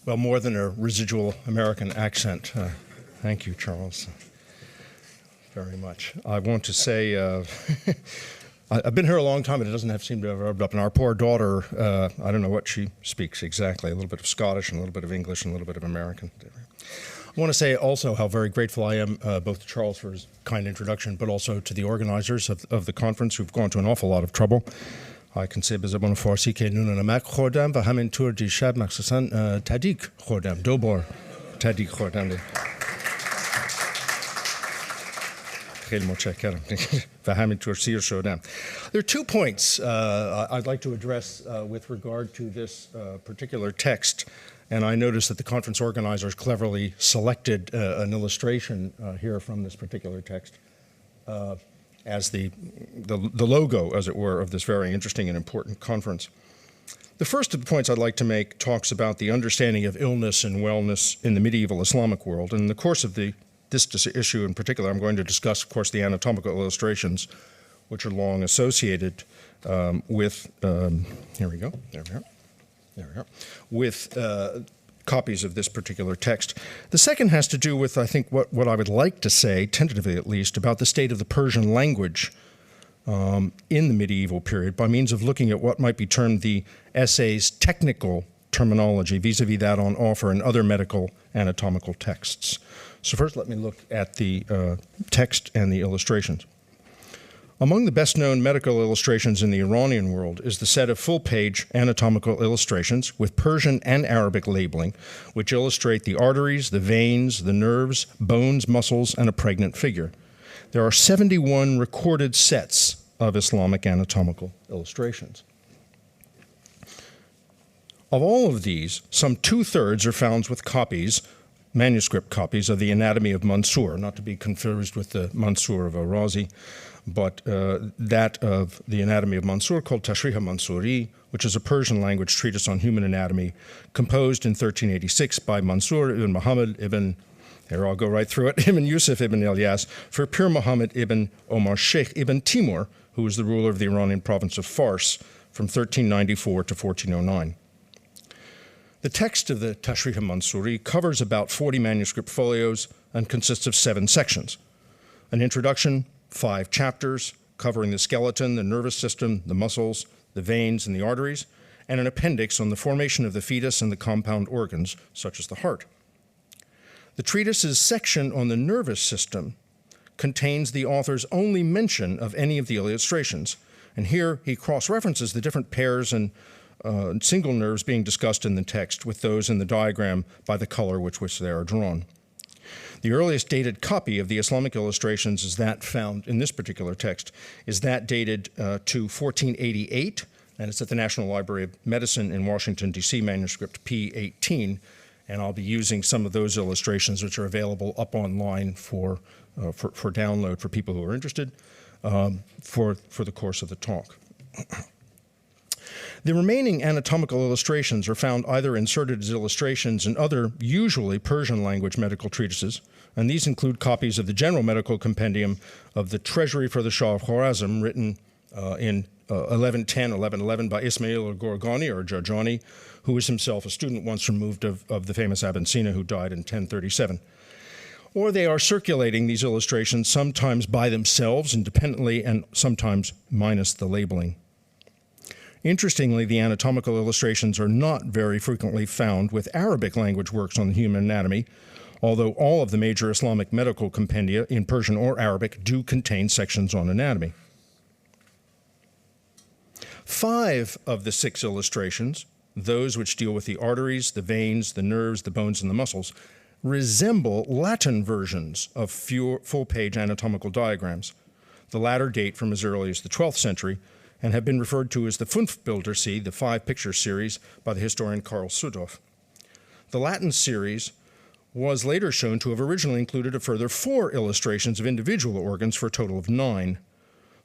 Well, more than a residual American accent. Thank you, Charles, very much. I want to say, I've been here a long time, but it doesn't seem to have rubbed up. And our poor daughter, I don't know what she speaks exactly, a little bit of Scottish and a little bit of English and a little bit of American. I want to say also how very grateful I am both to Charles for his kind introduction, but also to the organizers of the conference who've gone to an awful lot of trouble. I can say بزبان فارسی که نون نمک خوردم و همینطور دیشب مخصوصا تدیک خوردم 2 بار تدیک خوردم خیلی متشکرم و همینطور سیر شدم. There are 2 points I'd like to address with regard to this particular text, and I noticed that the conference organizers cleverly selected an illustration here from this particular text as the logo, as it were, of this very interesting and important conference. The first of the points I'd like to make talks about the understanding of illness and wellness in the medieval Islamic world. And in the course of this issue in particular, I'm going to discuss, of course, the anatomical illustrations, which are long associated with, here we go, there we are, with copies of this particular text. The second has to do with, I think, what I would like to say, tentatively at least, about the state of the Persian language in the medieval period by means of looking at what might be termed the essay's technical terminology vis-a-vis that on offer in other medical anatomical texts. So first let me look at the text and the illustrations. Among the best-known medical illustrations in the Iranian world is the set of full-page anatomical illustrations with Persian and Arabic labeling, which illustrate the arteries, the veins, the nerves, bones, muscles, and a pregnant figure. There are 71 recorded sets of Islamic anatomical illustrations. Of all of these, some 2/3 are found with copies, manuscript copies, of the Anatomy of Mansur, not to be confused with the Mansur of Arazi, but that of the Anatomy of Mansur, called Tashrih Mansuri, which is a Persian language treatise on human anatomy, composed in 1386 by Mansur ibn Muhammad ibn, here I'll go right through it, ibn Yusuf ibn Ilyas, for Pir Muhammad ibn Omar Sheikh ibn Timur, who was the ruler of the Iranian province of Fars from 1394 to 1409. The text of the Tashrih Mansuri covers about 40 manuscript folios and consists of 7 sections: an introduction, 5 chapters covering the skeleton, the nervous system, the muscles, the veins, and the arteries, and an appendix on the formation of the fetus and the compound organs, such as the heart. The treatise's section on the nervous system contains the author's only mention of any of the illustrations, and here he cross-references the different pairs and single nerves being discussed in the text with those in the diagram by the color with which they are drawn. The earliest dated copy of the Islamic illustrations is that found in this particular text, is that dated to 1488, and it's at the National Library of Medicine in Washington, D.C., manuscript P18, and I'll be using some of those illustrations which are available up online for download for people who are interested for the course of the talk. The remaining anatomical illustrations are found either inserted as illustrations in other, usually Persian language medical treatises, and these include copies of the General Medical Compendium of the Treasury for the Shah of Khwarazm, written in 1111 by Ismail al-Gorgani, or Jarjani, who was himself a student once removed of the famous Ibn Sina, who died in 1037. Or they are circulating these illustrations sometimes by themselves independently and sometimes minus the labeling. Interestingly, the anatomical illustrations are not very frequently found with Arabic language works on the human anatomy, although all of the major Islamic medical compendia in Persian or Arabic do contain sections on anatomy. 5 of the 6 illustrations, those which deal with the arteries, the veins, the nerves, the bones, and the muscles, resemble Latin versions of full-page anatomical diagrams. The latter date from as early as the 12th century, and have been referred to as the Fünfbilder-See, the 5-picture series, by the historian Karl Sudhoff. The Latin series was later shown to have originally included a further 4 illustrations of individual organs for a total of 9.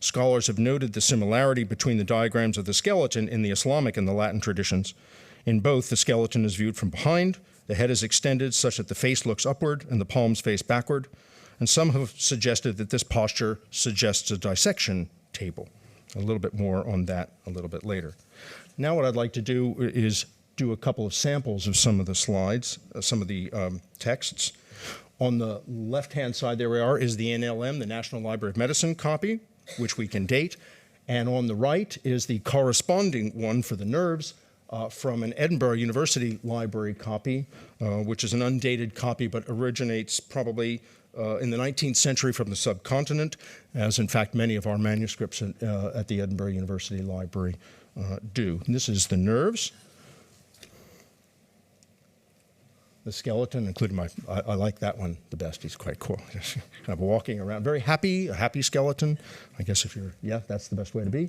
Scholars have noted the similarity between the diagrams of the skeleton in the Islamic and the Latin traditions. In both, the skeleton is viewed from behind, the head is extended such that the face looks upward and the palms face backward, and some have suggested that this posture suggests a dissection table. A little bit more on that a little bit later. Now what I'd like to do is do a couple of samples of some of the slides, some of the texts. On the left-hand side, there we are, is the NLM, the National Library of Medicine copy, which we can date. And on the right is the corresponding one for the nerves from an Edinburgh University Library copy, which is an undated copy but originates probably in the 19th century from the subcontinent, as in fact many of our manuscripts at the Edinburgh University Library do. And this is the nerves. The skeleton, including I like that one the best. He's quite cool. Just kind of walking around, very happy, a happy skeleton. I guess if you're, yeah, that's the best way to be.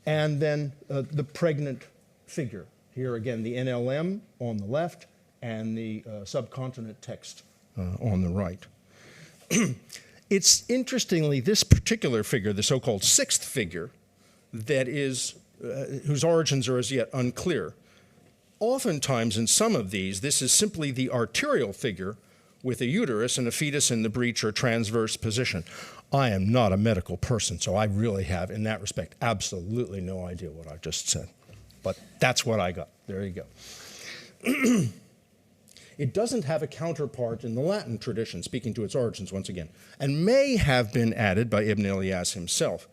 And then the pregnant figure. Here again, the NLM on the left and the subcontinent text on the right. It's interestingly this particular figure, the so-called sixth figure, that is, whose origins are as yet unclear. Oftentimes in some of these, this is simply the arterial figure with a uterus and a fetus in the breech or transverse position. I am not a medical person, so I really have, in that respect, absolutely no idea what I've just said. But that's what I got. There you go. It doesn't have a counterpart in the Latin tradition, speaking to its origins once again, and may have been added by Ibn Ilyas himself.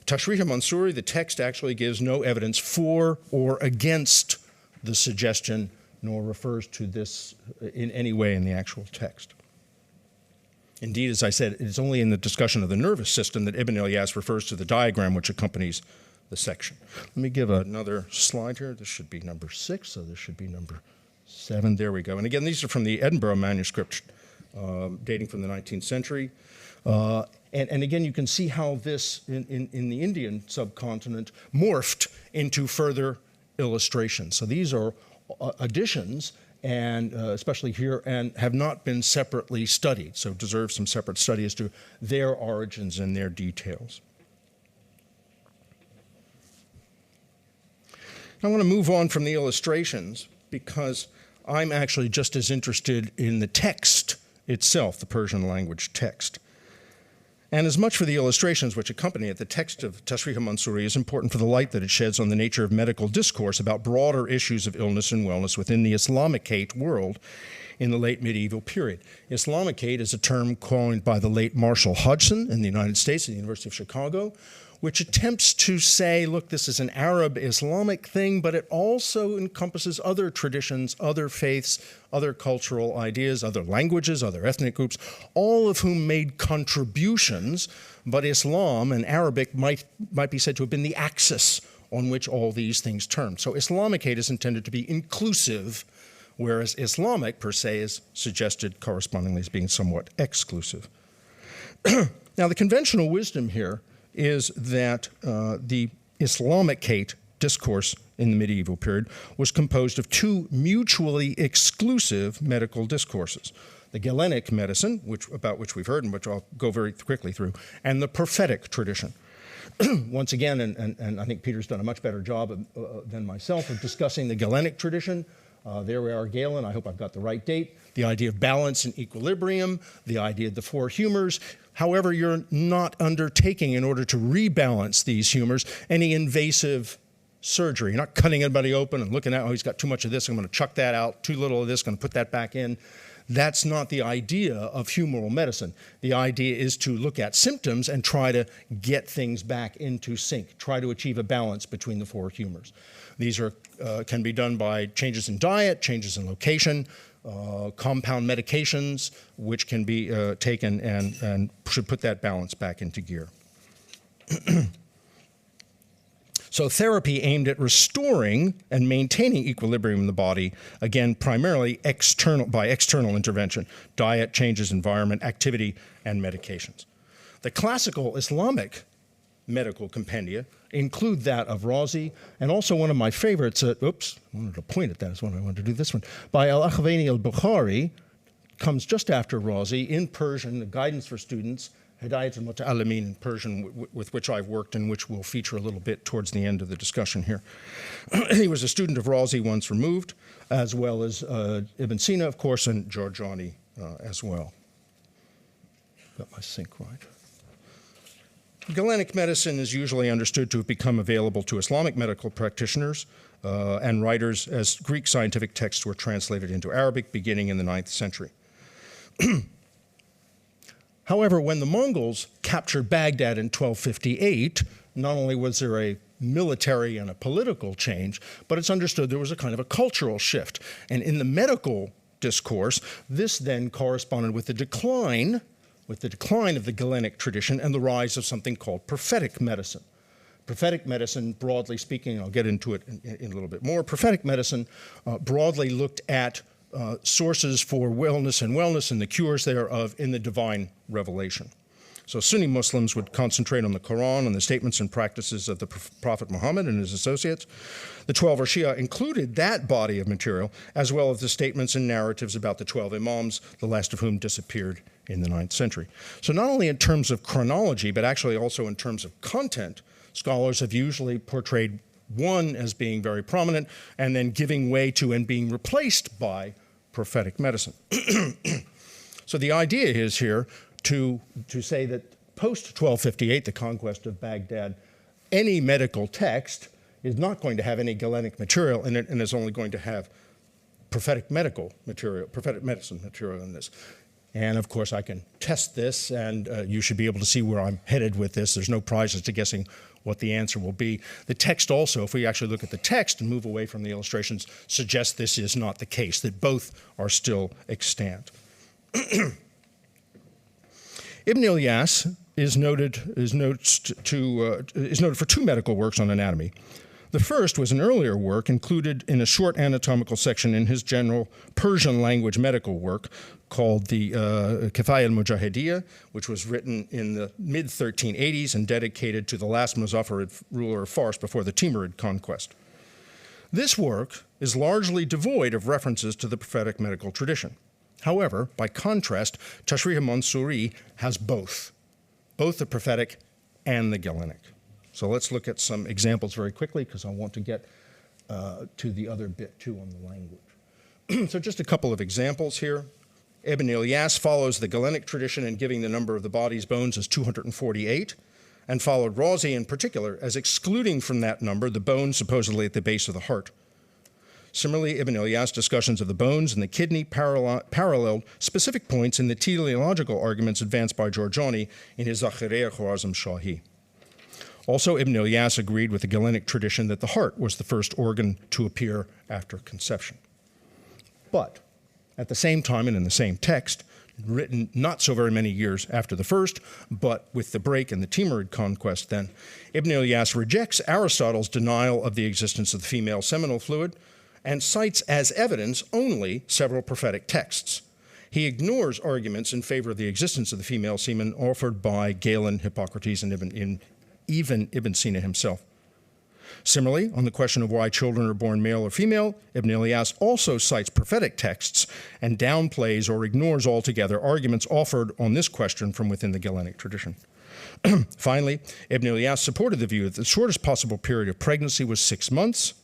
Tashrih Mansuri, the text actually gives no evidence for or against the suggestion, nor refers to this in any way in the actual text. Indeed, as I said, it is only in the discussion of the nervous system that Ibn Ilyas refers to the diagram which accompanies the section. Let me give another slide here. This should be number 6, so this should be number 7. There we go. And again, these are from the Edinburgh manuscript dating from the 19th century. And again, you can see how this, in the Indian subcontinent, morphed into further illustrations. So these are additions, and especially here, and have not been separately studied, so deserve some separate study as to their origins and their details. I want to move on from the illustrations because I'm actually just as interested in the text itself, the Persian language text. And as much for the illustrations which accompany it, the text of Tashrih Mansuri is important for the light that it sheds on the nature of medical discourse about broader issues of illness and wellness within the Islamicate world in the late medieval period. Islamicate is a term coined by the late Marshall Hodgson in the United States at the University of Chicago, which attempts to say, look, this is an Arab Islamic thing, but it also encompasses other traditions, other faiths, other cultural ideas, other languages, other ethnic groups, all of whom made contributions, but Islam and Arabic might be said to have been the axis on which all these things turned. So Islamicate is intended to be inclusive, whereas Islamic, per se, is suggested correspondingly as being somewhat exclusive. Now, the conventional wisdom here is that the Islamicate discourse in the medieval period was composed of two mutually exclusive medical discourses: the Galenic Medicine, about which we've heard and which I'll go very quickly through, and the Prophetic tradition. Once again, and I think Peter's done a much better job than myself of discussing the Galenic tradition. There we are, Galen, I hope I've got the right date. The idea of balance and equilibrium, the idea of the four humors. However, you're not undertaking, in order to rebalance these humors, any invasive surgery. You're not cutting anybody open and looking at, oh, he's got too much of this, I'm going to chuck that out, too little of this, going to put that back in. That's not the idea of humoral medicine. The idea is to look at symptoms and try to get things back into sync, try to achieve a balance between the four humors. These can be done by changes in diet, changes in location, compound medications, which can be taken and should put that balance back into gear. So therapy aimed at restoring and maintaining equilibrium in the body, again, primarily by external intervention: diet, changes, environment, activity, and medications. The classical Islamic medical compendia include that of Razi, and also one of my favorites, I wanted to point at that as one, I wanted to do this one, by Al-Akhwani al-Bukhari, comes just after Razi, in Persian, the guidance for students, Hidayat al-Muta'allimin in Persian, with which I've worked and which will feature a little bit towards the end of the discussion here. He was a student of Razi once removed, as well as Ibn Sina, of course, and Giorgiani as well. Got my sync right. Galenic medicine is usually understood to have become available to Islamic medical practitioners and writers as Greek scientific texts were translated into Arabic beginning in the 9th century. However, when the Mongols captured Baghdad in 1258, not only was there a military and a political change, but it's understood there was a kind of a cultural shift. And in the medical discourse, this then corresponded with the decline of the Galenic tradition and the rise of something called prophetic medicine. Prophetic medicine, broadly speaking, I'll get into it in a little bit more, prophetic medicine broadly looked at sources for wellness and the cures thereof in the divine revelation. So Sunni Muslims would concentrate on the Quran and the statements and practices of the Prophet Muhammad and his associates. The 12 or Shia included that body of material, as well as the statements and narratives about the 12 imams, the last of whom disappeared in the 9th century. So not only in terms of chronology, but actually also in terms of content, scholars have usually portrayed one as being very prominent and then giving way to and being replaced by prophetic medicine. So the idea is here to say that post-1258, the conquest of Baghdad, any medical text is not going to have any Galenic material in it and is only going to have prophetic medicine material in this. And of course, I can test this, and you should be able to see where I'm headed with this. There's no prizes to guessing what the answer will be. The text also, if we actually look at the text and move away from the illustrations, suggests this is not the case, that both are still extant. Ibn Ilyas is noted for two medical works on anatomy. The first was an earlier work included in a short anatomical section in his general Persian language medical work called the Kifaya al-Mujahidiyya, which was written in the mid-1380s and dedicated to the last Muzaffarid ruler of Fars before the Timurid conquest. This work is largely devoid of references to the prophetic medical tradition. However, by contrast, Tashrih Mansuri has both the prophetic and the Galenic. So let's look at some examples very quickly because I want to get to the other bit too on the language. So just a couple of examples here. Ibn Ilyas follows the Galenic tradition in giving the number of the body's bones as 248, and followed Razi in particular as excluding from that number the bones supposedly at the base of the heart. Similarly, Ibn Ilyas' discussions of the bones and the kidney paralleled specific points in the teleological arguments advanced by Giorgiani in his Zakhireh Khwarazm Shahi. Also, Ibn Ilyas agreed with the Galenic tradition that the heart was the first organ to appear after conception. But at the same time and in the same text, written not so very many years after the first, but with the break in the Timurid conquest then, Ibn Ilyas rejects Aristotle's denial of the existence of the female seminal fluid and cites as evidence only several prophetic texts. He ignores arguments in favor of the existence of the female semen offered by Galen, Hippocrates, and even Ibn Sina himself. Similarly, on the question of why children are born male or female, Ibn Ilyas also cites prophetic texts and downplays or ignores altogether arguments offered on this question from within the Galenic tradition. Finally, Ibn Ilyas supported the view that the shortest possible period of pregnancy was 6 months.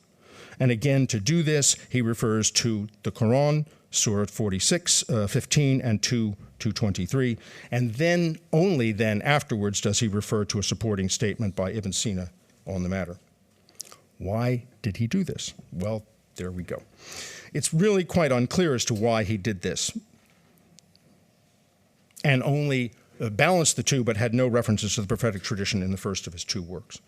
And again, to do this, he refers to the Quran, Surah 46, 15, and 2:23. And then, only then afterwards, does he refer to a supporting statement by Ibn Sina on the matter. Why did he do this? Well, there we go. It's really quite unclear as to why he did this, and only balanced the two, but had no references to the prophetic tradition in the first of his two works.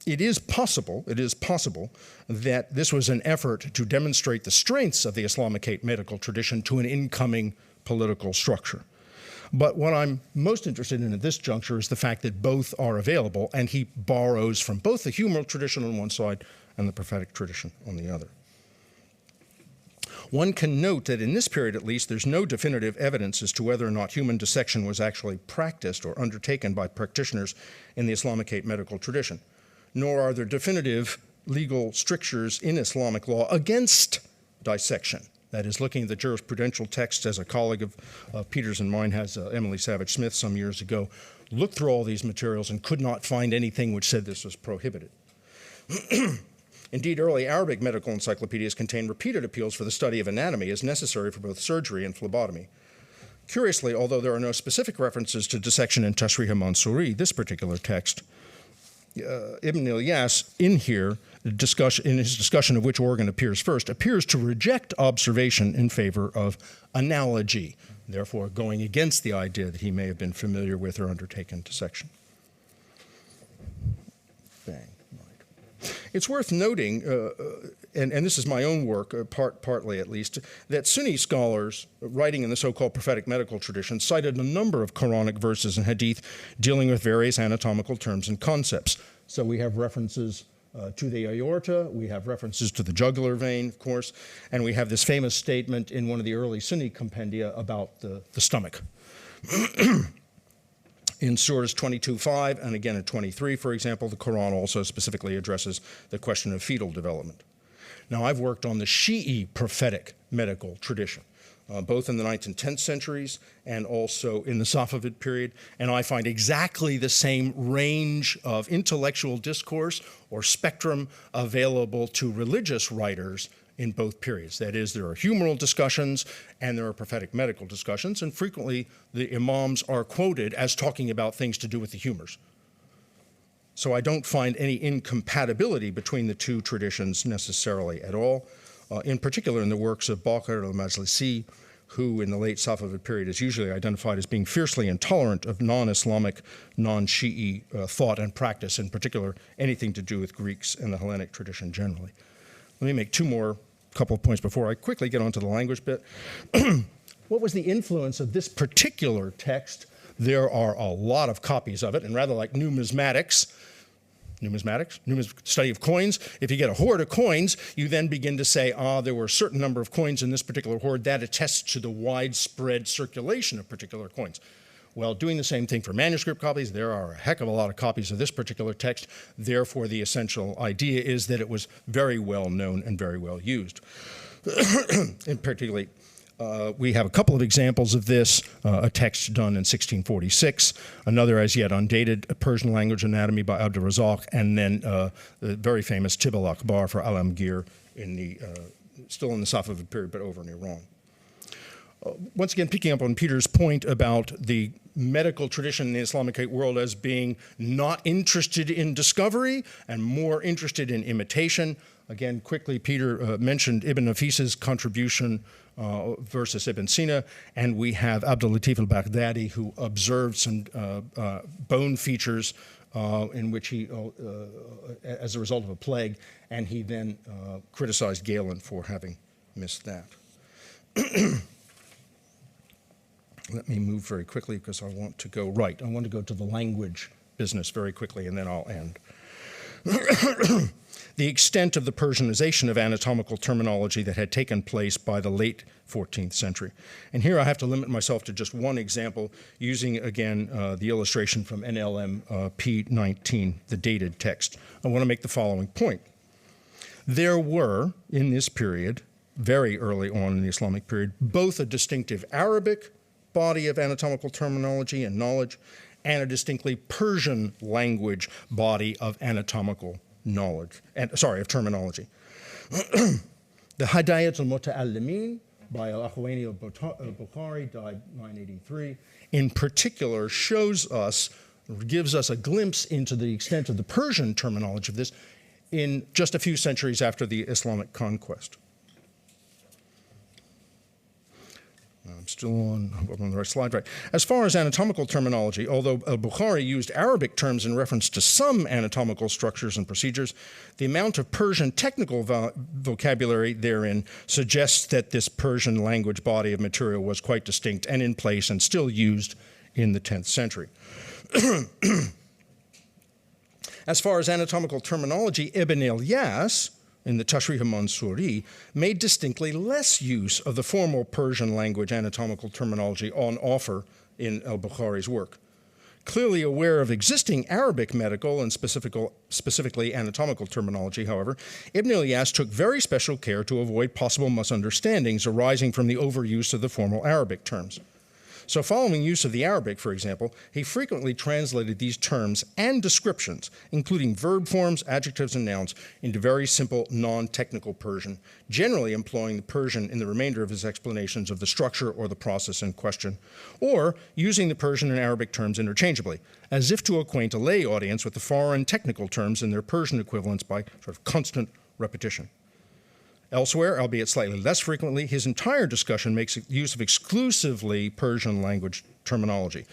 It is possible that this was an effort to demonstrate the strengths of the Islamicate medical tradition to an incoming political structure. But what I'm most interested in at this juncture is the fact that both are available, and he borrows from both the humoral tradition on one side and the prophetic tradition on the other. One can note that in this period, at least, there's no definitive evidence as to whether or not human dissection was actually practiced or undertaken by practitioners in the Islamicate medical tradition, nor are there definitive legal strictures in Islamic law against dissection. That is, looking at the jurisprudential texts, as a colleague of Peter's and mine has, Emily Savage Smith, some years ago, looked through all these materials and could not find anything which said this was prohibited. Indeed, early Arabic medical encyclopedias contain repeated appeals for the study of anatomy as necessary for both surgery and phlebotomy. Curiously, although there are no specific references to dissection in Tashrih Mansuri, this particular text Ibn Ilyas in here, in his discussion of which organ appears first, appears to reject observation in favor of analogy, therefore going against the idea that he may have been familiar with or undertaken dissection. Bang. Right. It's worth noting, and this is my own work, partly at least, that Sunni scholars writing in the so-called prophetic medical tradition cited a number of Quranic verses and hadith dealing with various anatomical terms and concepts. So we have references to the aorta, we have references to the jugular vein, of course, and we have this famous statement in one of the early Sunni compendia about the stomach. In Surahs 22:5 and again at 23, for example, the Quran also specifically addresses the question of fetal development. Now, I've worked on the Shi'i prophetic medical tradition, both in the 9th and 10th centuries and also in the Safavid period, and I find exactly the same range of intellectual discourse or spectrum available to religious writers in both periods. That is, there are humoral discussions and there are prophetic medical discussions, and frequently the imams are quoted as talking about things to do with the humors. So I don't find any incompatibility between the two traditions necessarily at all, in particular in the works of Baqir al-Majlisi, who in the late Safavid period is usually identified as being fiercely intolerant of non-Islamic, non-Shi'i thought and practice, in particular anything to do with Greeks and the Hellenic tradition generally. Let me make couple of points before I quickly get onto the language bit. What was the influence of this particular text? There are a lot of copies of it, and rather like numismatics, study of coins, if you get a hoard of coins, you then begin to say, there were a certain number of coins in this particular hoard. That attests to the widespread circulation of particular coins. Well, doing the same thing for manuscript copies, there are a heck of a lot of copies of this particular text. Therefore, the essential idea is that it was very well known and very well used. In particularly, we have a couple of examples of this, a text done in 1646, another as yet undated, a Persian language anatomy by Abd al-Razzaq, and then the very famous Tib al-Akbar for Alamgir, still in the Safavid period, but over in Iran. Once again, picking up on Peter's point about the medical tradition in the Islamicate world as being not interested in discovery and more interested in imitation. Again, quickly, Peter mentioned Ibn Nafis's contribution versus Ibn Sina, and we have Abdul Latif al-Baghdadi, who observed some bone features in which he, as a result of a plague, and he then criticized Galen for having missed that. Let me move very quickly because I want to go right. I want to go to the language business very quickly, and then I'll end. The extent of the Persianization of anatomical terminology that had taken place by the late 14th century. And here I have to limit myself to just one example, using, again, the illustration from NLM P19, the dated text. I want to make the following point. There were, in this period, very early on in the Islamic period, both a distinctive Arabic body of anatomical terminology and knowledge, and a distinctly Persian language body of anatomical knowledge, of terminology. The Hidayat al-Muta'allimin by Al-Akhwani al-Bukhari, died 983, in particular gives us a glimpse into the extent of the Persian terminology of this in just a few centuries after the Islamic conquest. I'm still on the right slide, right. As far as anatomical terminology, although al-Bukhari used Arabic terms in reference to some anatomical structures and procedures, the amount of Persian technical vocabulary therein suggests that this Persian language body of material was quite distinct and in place and still used in the 10th century. As far as anatomical terminology, Ibn Ilyas, in the Tashrih al-Mansuri, made distinctly less use of the formal Persian language anatomical terminology on offer in al-Bukhari's work. Clearly aware of existing Arabic medical and specifically anatomical terminology, however, Ibn Ilyas took very special care to avoid possible misunderstandings arising from the overuse of the formal Arabic terms. So following use of the Arabic, for example, he frequently translated these terms and descriptions, including verb forms, adjectives, and nouns, into very simple, non-technical Persian, generally employing the Persian in the remainder of his explanations of the structure or the process in question, or using the Persian and Arabic terms interchangeably, as if to acquaint a lay audience with the foreign technical terms and their Persian equivalents by sort of constant repetition. Elsewhere, albeit slightly less frequently, his entire discussion makes use of exclusively Persian language terminology.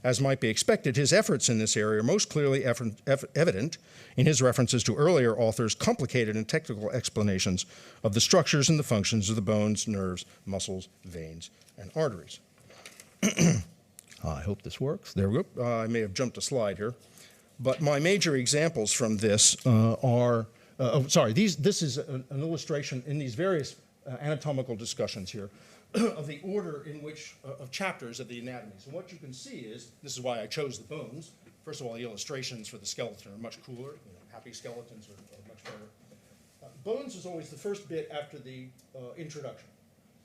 As might be expected, his efforts in this area are most clearly evident in his references to earlier authors' complicated and technical explanations of the structures and the functions of the bones, nerves, muscles, veins, and arteries. I hope this works. There we go. I may have jumped a slide here. But my major examples from this are this is an illustration in these various anatomical discussions here of the order in which, of chapters of the anatomies. And what you can see is, this is why I chose the bones. First of all, the illustrations for the skeleton are much cooler. Happy skeletons are much better. Bones is always the first bit after the introduction.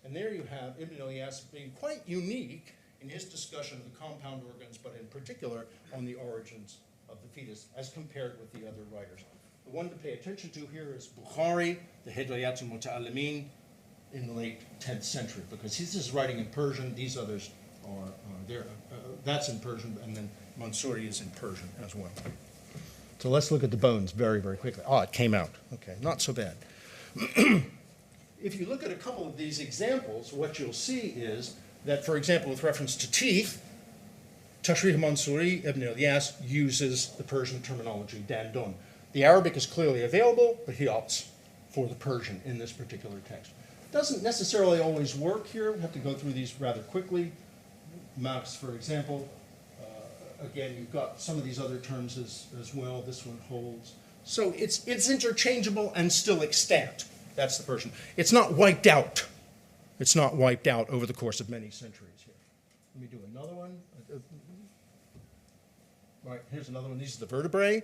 And there you have Ibn Ilyas being quite unique in his discussion of the compound organs, but in particular on the origins of the fetus, as compared with the other writers. The one to pay attention to here is Bukhari, the Hidayat al-Muta'allimin, in the late 10th century, because this is writing in Persian, these others are there. That's in Persian, and then Mansuri is in Persian as well. So let's look at the bones very, very quickly. Oh, it came out. Okay, not so bad. If you look at a couple of these examples, what you'll see is that, for example, with reference to teeth, Tashrih Mansuri, Ibn Ilyas, uses the Persian terminology, dandon. The Arabic is clearly available, but he opts for the Persian in this particular text. Doesn't necessarily always work here. We have to go through these rather quickly. Maps, for example. Again, you've got some of these other terms as well. This one holds. So it's interchangeable and still extant. That's the Persian. It's not wiped out. It's not wiped out over the course of many centuries here. Let me do another one. Right, here's another one. These are the vertebrae.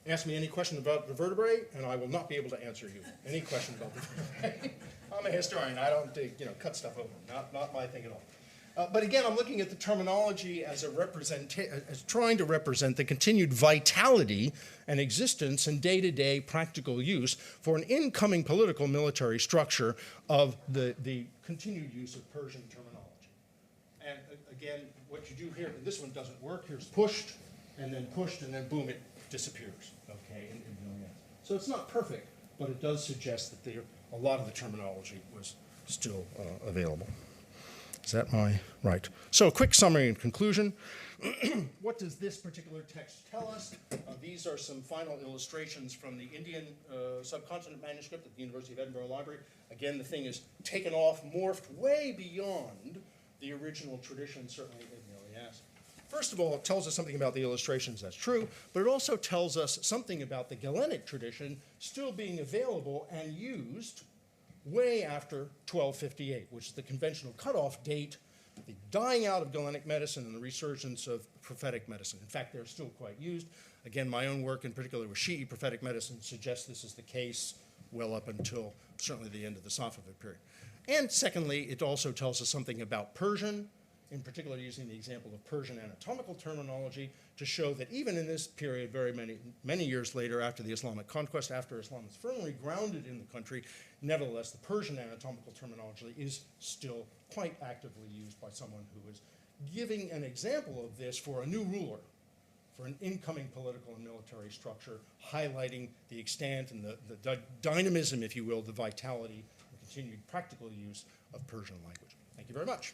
Ask me any question about the vertebrae, and I will not be able to answer you. Any question about the vertebrae. I'm a historian. I don't cut stuff open. Not my thing at all. But again, I'm looking at the terminology as as trying to represent the continued vitality and existence and day-to-day practical use for an incoming political military structure of the continued use of Persian terminology. And again, what you do here, and this one doesn't work. Here's pushed, and then boom, it disappears. Okay, so it's not perfect, but it does suggest that a lot of the terminology was still available. Is that right? So a quick summary and conclusion. What does this particular text tell us? These are some final illustrations from the Indian subcontinent manuscript at the University of Edinburgh Library. Again, the thing is taken off, morphed way beyond the original tradition, certainly Ibn Ilyas. First of all, it tells us something about the illustrations, that's true, but it also tells us something about the Galenic tradition still being available and used way after 1258, which is the conventional cutoff date, the dying out of Galenic medicine and the resurgence of prophetic medicine. In fact, they're still quite used. Again, my own work, in particular with Shi'i prophetic medicine, suggests this is the case well up until certainly the end of the Safavid period. And secondly, it also tells us something about Persian, in particular using the example of Persian anatomical terminology to show that even in this period, very many years later after the Islamic conquest, after Islam is firmly grounded in the country, nevertheless, the Persian anatomical terminology is still quite actively used by someone who is giving an example of this for a new ruler, for an incoming political and military structure, highlighting the extent and the dynamism, if you will, the vitality, the continued practical use of Persian language. Thank you very much.